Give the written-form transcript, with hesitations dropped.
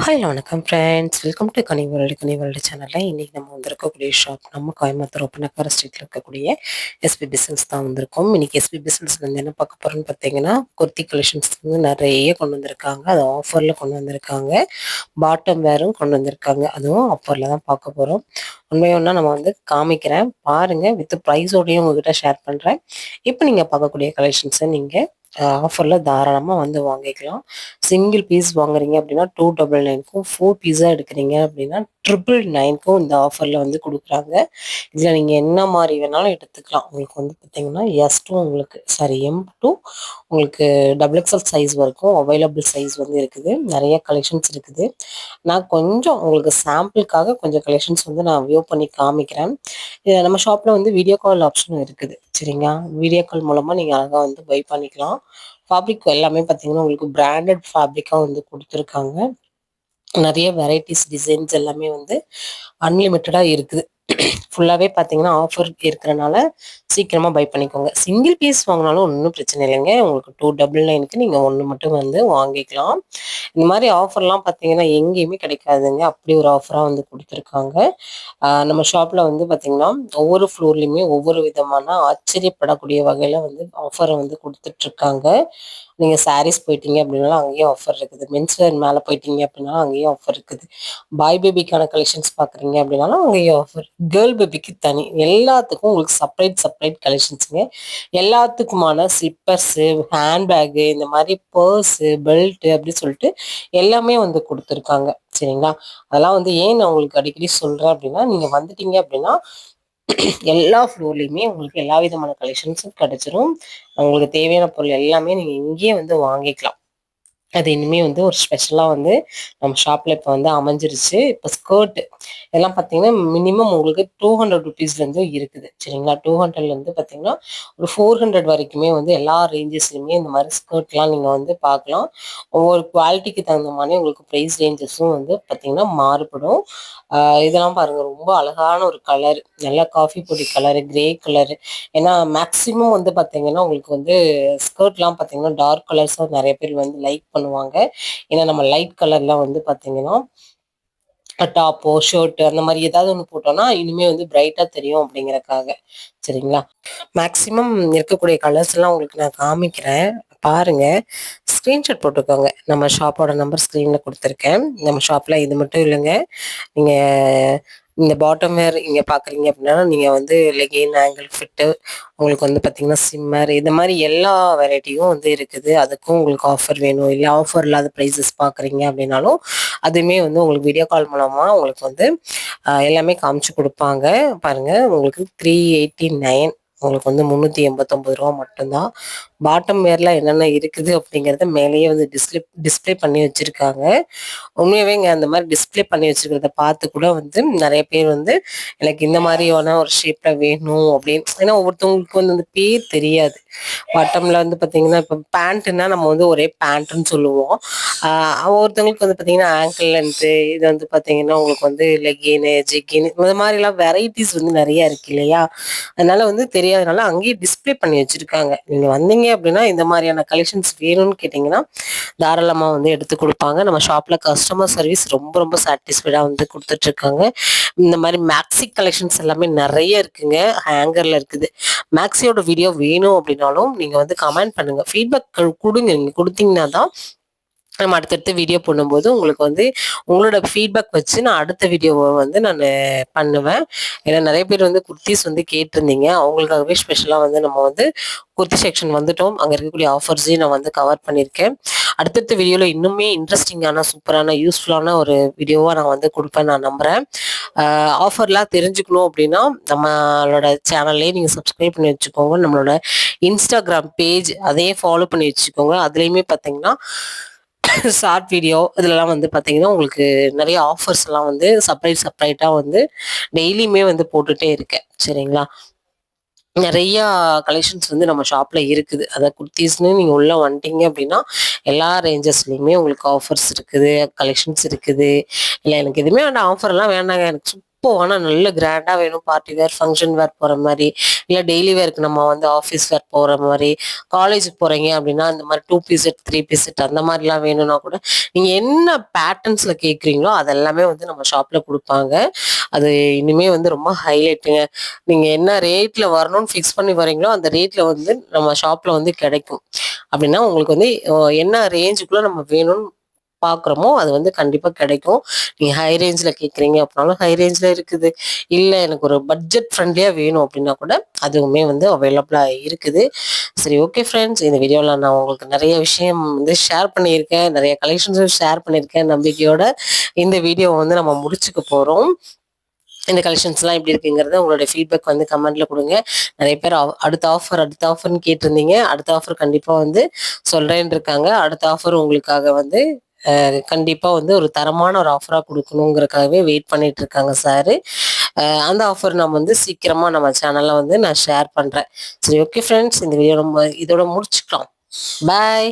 Hello வணக்கம் friends, welcome to Ghani world சேனலில் இன்றைக்கி நம்ம வந்திருக்கக்கூடிய ஷாப் நம்ம கோயம்புத்தூர் ஒப்பனக்கார ஸ்ட்ரீட்டில் இருக்கக்கூடிய எஸ்பி பிஸ்னஸ் தான் வந்திருக்கோம். இன்றைக்கி எஸ்பி பிஸ்னஸ் வந்து என்ன பார்க்க போகிறோன்னு பார்த்தீங்கன்னா, குர்த்தி கலெக்ஷன்ஸ் வந்து நிறைய கொண்டு வந்திருக்காங்க. அது ஆஃபரில் கொண்டு வந்திருக்காங்க. பாட்டம் வேரும் கொண்டு வந்திருக்காங்க. அதுவும் ஆஃபரில் தான் பார்க்க போகிறோம். உண்மையாக நம்ம வந்து காமிக்கிறேன் பாருங்கள், வித் ப்ரைஸோடையும் உங்ககிட்ட ஷேர் பண்ணுறேன். இப்போ நீங்கள் பார்க்கக்கூடிய கலெக்ஷன்ஸை நீங்கள் ஆஃபரில் தாராளமாக வந்து வாங்கிக்கலாம். சிங்கிள் பீஸ் வாங்குறீங்க அப்படின்னா 299க்கும், 4 பீஸாக எடுக்கிறீங்க அப்படின்னா 999க்கும் இந்த ஆஃபரில் வந்து கொடுக்குறாங்க. இதில் நீங்கள் என்ன மாதிரி வேணாலும் எடுத்துக்கலாம். உங்களுக்கு வந்து பார்த்தீங்கன்னா எஸ்2 எம்2 உங்களுக்கு XXL சைஸ் வரைக்கும் அவைலபிள் சைஸ் வந்து இருக்குது. நிறைய கலெக்ஷன்ஸ் இருக்குது. நான் கொஞ்சம் உங்களுக்கு சாம்பிளுக்காக கொஞ்சம் கலெக்ஷன்ஸ் வந்து நான் வியூ பண்ணி காமிக்கிறேன். நம்ம ஷாப்பில் வந்து வீடியோ கால் ஆப்ஷனும் இருக்குது. சரிங்களா, வீடியோ கால் மூலமாக நீங்கள் அழகாக வந்து பை பண்ணிக்கலாம். ஃபேப்ரிக் எல்லாமே பார்த்தீங்கன்னா உங்களுக்கு பிராண்டட் ஃபேப்ரிக்காக வந்து கொடுத்துருக்காங்க. நிறைய வெரைட்டிஸ் டிசைன்ஸ் எல்லாமே வந்து அன்லிமிட்டடாக இருக்குது. ஃபுல்லாகவே பார்த்தீங்கன்னா ஆஃபர் இருக்கிறனால சீக்கிரமாக பை பண்ணிக்கோங்க. சிங்கிள் பீஸ் வாங்கினாலும் ஒன்றும் பிரச்சனை இல்லைங்க. உங்களுக்கு 299க்கு நீங்கள் ஒன்று மட்டும் வந்து வாங்கிக்கலாம். இந்த மாதிரி ஆஃபர்லாம் பார்த்தீங்கன்னா எங்கேயுமே கிடைக்காதுங்க. அப்படி ஒரு ஆஃபராக வந்து கொடுத்துருக்காங்க. நம்ம ஷாப்பில் வந்து பார்த்தீங்கன்னா ஒவ்வொரு ஃப்ளோர்லேயுமே ஒவ்வொரு விதமான ஆச்சரியப்படக்கூடிய வகையில் வந்து ஆஃபரை வந்து கொடுத்துட்ருக்காங்க. நீங்கள் சாரீஸ் போயிட்டீங்க அப்படின்னாலும் அங்கேயும் ஆஃபர் இருக்குது. மென்ஸ்வேர் மேலே போயிட்டீங்க அப்படின்னாலும் அங்கேயும் ஆஃபர் இருக்குது. பாய் பேபிக்கான கலெக்ஷன்ஸ் பார்க்குறீங்க அப்படின்னாலும் அங்கேயும் ஆஃபர். கேர்ள் பேபிக்கு தனி, எல்லாத்துக்கும் உங்களுக்கு செப்பரேட் கலெக்ஷன்ஸுங்க. எல்லாத்துக்குமான ஸ்லிப்பர்ஸு, ஹேண்ட்பேக்கு, இந்த மாதிரி பர்ஸு, பெல்ட்டு அப்படி சொல்லிட்டு எல்லாமே வந்து கொடுத்துருக்காங்க. சரிங்களா, அதெல்லாம் வந்து ஏன் நான் உங்களுக்கு அடிக்கடி சொல்கிறேன் அப்படின்னா, நீங்கள் வந்துட்டீங்க அப்படின்னா எல்லா ஃப்ளோர்லேயுமே உங்களுக்கு எல்லா விதமான கலெக்ஷன்ஸும் கிடைச்சிரும். உங்களுக்கு தேவையான பொருள் எல்லாமே நீங்கள் இங்கேயே வந்து வாங்கிக்கலாம். அது இனிமேல் வந்து ஒரு ஸ்பெஷலாக வந்து நம்ம ஷாப்பில் இப்போ வந்து அமைஞ்சிருச்சு. இப்போ ஸ்கர்ட்டு இதெல்லாம் பார்த்தீங்கன்னா மினிமம் உங்களுக்கு 200 ருபீஸ்லேருந்து இருக்குது. சரிங்களா, 200லேருந்து பார்த்தீங்கன்னா ஒரு 400 வரைக்குமே வந்து எல்லா ரேஞ்சஸ்லையுமே இந்த மாதிரி ஸ்கர்ட்லாம் நீங்கள் வந்து பார்க்கலாம். ஒவ்வொரு குவாலிட்டிக்கு தகுந்த மாதிரி உங்களுக்கு ப்ரைஸ் ரேஞ்சஸும் வந்து பார்த்தீங்கன்னா மாறுபடும். இதெல்லாம் பாருங்கள், ரொம்ப அழகான ஒரு கலர், நல்லா காஃபி பொடி கலரு, கிரே கலரு. ஏன்னா மேக்ஸிமம் வந்து பார்த்தீங்கன்னா உங்களுக்கு வந்து ஸ்கர்ட்லாம் பார்த்தீங்கன்னா டார்க் கலர்ஸாக நிறைய பேர் வந்து லைக் பண்ணுவாங்க. ஏன்னா நம்ம லைட் கலர்லாம் வந்து பார்த்தீங்கன்னா டாப்போ ஷர்ட்டு அந்த மாதிரி ஏதாவது ஒன்று போட்டோம்னா இனிமே வந்து பிரைட்டாக தெரியும் அப்படிங்கிறக்காக. சரிங்களா, மேக்ஸிமம் இருக்கக்கூடிய கலர்ஸ் எல்லாம் உங்களுக்கு நான் காமிக்கிறேன் பாருங்க. ஸ்க்ரீன்ஷாட் போட்டுக்கோங்க. நம்ம ஷாப்போட நம்பர் ஸ்க்ரீனில் கொடுத்துருக்கேன். நம்ம ஷாப்பில் இது மட்டும் இல்லைங்க, நீங்கள் இந்த பாட்டம் வேர் இங்கே பார்க்குறீங்க அப்படின்னா நீங்கள் வந்து லெகின், ஆங்கிள் ஃபிட்டு, உங்களுக்கு வந்து பார்த்தீங்கன்னா சிம்மர், இந்த மாதிரி எல்லா வெரைட்டியும் வந்து இருக்குது. அதுக்கும் உங்களுக்கு ஆஃபர் வேணும், இல்லை ஆஃபர் இல்லாத ப்ரைஸஸ் பார்க்குறீங்க அப்படின்னாலும் அதுவுமே வந்து உங்களுக்கு வீடியோ கால் மூலமாக உங்களுக்கு வந்து எல்லாமே காமிச்சு கொடுப்பாங்க. பாருங்கள், உங்களுக்கு 389, உங்களுக்கு வந்து 389 ரூபா மட்டும்தான். பாட்டம் வேர்லாம் என்னென்ன இருக்குது அப்படிங்கிறத மேலேயே வந்து டிஸ்பிளே பண்ணி வச்சுருக்காங்க. உண்மையாகவேங்க அந்த மாதிரி டிஸ்பிளே பண்ணி வச்சுருக்கிறத பார்த்து கூட வந்து நிறைய பேர் வந்து எனக்கு இந்த மாதிரியான ஒரு ஷேப்பில் வேணும் அப்படின்னு, ஏன்னா ஒவ்வொருத்தவங்களுக்கு வந்து அந்த பேர் தெரியாது. பாட்டமில் வந்து பார்த்தீங்கன்னா இப்போ பேண்ட்டுன்னா நம்ம வந்து ஒரே பேண்ட்டுன்னு சொல்லுவோம். ஒவ்வொருத்தவங்களுக்கு வந்து பார்த்தீங்கன்னா ஆங்கிள் லென்த்து, இது வந்து பார்த்தீங்கன்னா உங்களுக்கு வந்து லெகின்னு, ஜிக்கின்னு, இந்த மாதிரிலாம் வெரைட்டிஸ் வந்து நிறையா இருக்குது இல்லையா. அதனால வந்து தெரியாதனால அங்கேயே டிஸ்பிளே பண்ணி வச்சுருக்காங்க. நீங்கள் வந்தீங்க அப்படின்னா இந்த மாதிரியான கலெக்ஷன்ஸ் வேணும்னு கேட்டிங்கன்னா தாராளமாக வந்து எடுத்து கொடுப்பாங்க. நம்ம ஷாப்பில் கஸ்டமர் சர்வீஸ் ரொம்ப ரொம்ப சாட்டிஸ்ஃபைடாக வந்து கொடுத்துட்ருக்காங்க. இந்த மாதிரி மேக்ஸி கலெக்ஷன்ஸ் எல்லாமே நிறைய இருக்குங்க. ஹேங்கரில் இருக்குது. மேக்ஸியோட வீடியோ வேணும் அப்படின்னாலும் நீங்கள் வந்து கமெண்ட் பண்ணுங்கள், ஃபீட்பேக் கொடுங்க. நீங்கள் கொடுத்தீங்கன்னா தான் நம்ம அடுத்தடுத்து வீடியோ பண்ணும்போது உங்களுக்கு வந்து உங்களோட ஃபீட்பேக் வச்சு நான் அடுத்த வீடியோவை வந்து நான் பண்ணுவேன். ஏன்னா நிறைய பேர் வந்து குர்த்திஸ் வந்து கேட்டிருந்தீங்க. அவங்களுக்காகவே ஸ்பெஷலாக வந்து நம்ம வந்து குர்த்தி செக்ஷன் வந்துட்டோம். அங்கே இருக்கக்கூடிய ஆஃபர்ஸையும் நான் வந்து கவர் பண்ணியிருக்கேன். அடுத்தடுத்த வீடியோவில் இன்னுமே இன்ட்ரெஸ்டிங்கான, சூப்பரான, யூஸ்ஃபுல்லான ஒரு வீடியோவாக நான் வந்து கொடுப்பேன் நான் நம்புகிறேன். ஆஃபர்லாம் தெரிஞ்சுக்கணும் அப்படின்னா நம்மளோட சேனல்லே நீங்கள் சப்ஸ்கிரைப் பண்ணி வச்சுக்கோங்க. நம்மளோட இன்ஸ்டாகிராம் பேஜ் அதையே ஃபாலோ பண்ணி வச்சுக்கோங்க. அதுலேயுமே பார்த்தீங்கன்னா ஷார்ட் வீடியோ இதெல்லாம் வந்து பார்த்தீங்கன்னா உங்களுக்கு நிறைய ஆஃபர்ஸ் எல்லாம் வந்து செப்பரேட்டாக வந்து டெய்லியுமே வந்து போட்டுகிட்டே இருக்கேன். சரிங்களா, நிறையா கலெக்ஷன்ஸ் வந்து நம்ம ஷாப்பில் இருக்குது. அதை குர்த்தீஸ்னு நீங்கள் உள்ளே வந்துட்டீங்க அப்படின்னா எல்லா ரேஞ்சஸ்லேயுமே உங்களுக்கு ஆஃபர்ஸ் இருக்குது, கலெக்ஷன்ஸ் இருக்குது. இல்லை எனக்கு எதுவுமே வேண்டாம், ஆஃபர்லாம் வேண்டாங்க, எனக்கு ஆனா நல்ல கிராண்டா வேணும். பார்ட்டி வேர், ஃபங்ஷன் வேர் போற மாரி, இல்ல டெய்லி வேர்க்கு நம்ம வந்து ஆஃபீஸ் வேர் போற மாரி, காலேஜுக்கு போறீங்க அப்படின்னா, இந்த மாரி 2 பீஸ் செட், 3 பீஸ் செட் அந்த மாரிலாம் வேணும்னா கூட, நீங்க என்ன பேட்டர்ன்ஸ்ல கேட்குறீங்களோ, அதெல்லாமே வந்து நம்ம ஷாப்ல குடுப்பாங்க. அது இனிமே வந்து ரொம்ப ஹைலைட்டுங்க. நீங்க என்ன ரேட்ல வரணும்னு ஃபிக்ஸ் பண்ணி வரீங்களோ, அந்த ரேட்ல வந்து நம்ம ஷாப்ல வந்து கிடைக்கும். அப்படின்னா உங்களுக்கு வந்து என்ன ரேஞ்சுக்குள்ள நம்ம வேணும்னு பார்க்குறோமோ, அது வந்து கண்டிப்பா கிடைக்கும். நீங்க ஹை ரேஞ்ச்ல கேட்குறீங்க அப்படின்னாலும் ஹை ரேஞ்ச்ல இருக்குது. இல்ல எனக்கு ஒரு பட்ஜெட் ஃப்ரெண்ட்லியா வேணும் அப்படின்னா கூட, அதுவுமே வந்து அவைலபிளா இருக்குது. சரி, ஓகே ஃப்ரெண்ட்ஸ். இந்த வீடியோல நான் உங்களுக்கு நெறைய விஷயம் வந்து ஷேர் பண்ணியிருக்கேன். நெறைய கலெக்ஷன்ஸும் ஷேர் பண்ணியிருக்கேன் நம்பிக்கையோட. இந்த வீடியோவ வந்து நம்ம முடிச்சுக்க போறோம். இந்த கலெக்ஷன்ஸ்லாம் எப்படி இருக்குங்கிறத உங்களுடைய ஃபீட்பேக் வந்து கமெண்ட்ல குடுங்க. நெறைய பேர் அடுத்த ஆஃபர்ன்னு கேட்டிருந்தீங்க. அடுத்த ஆஃபர் கண்டிப்பா வந்து சொல்றேன்னு இருக்காங்க. அடுத்த ஆஃபர் உங்களுக்காக வந்து கண்டிப்பா வந்து ஒரு தரமான ஒரு ஆஃபரா குடுக்கணுங்கிறதுக்காகவே வெயிட் பண்ணிட்டு இருக்காங்க சாரு. அந்த ஆஃபர் நம்ம வந்து சீக்கிரமா நம்ம சேனல்ல வந்து நான் ஷேர் பண்றேன். சரி, ஓகே ஃப்ரெண்ட்ஸ். இந்த வீடியோ நம்ம இதோட முடிச்சுக்கலாம். பாய்.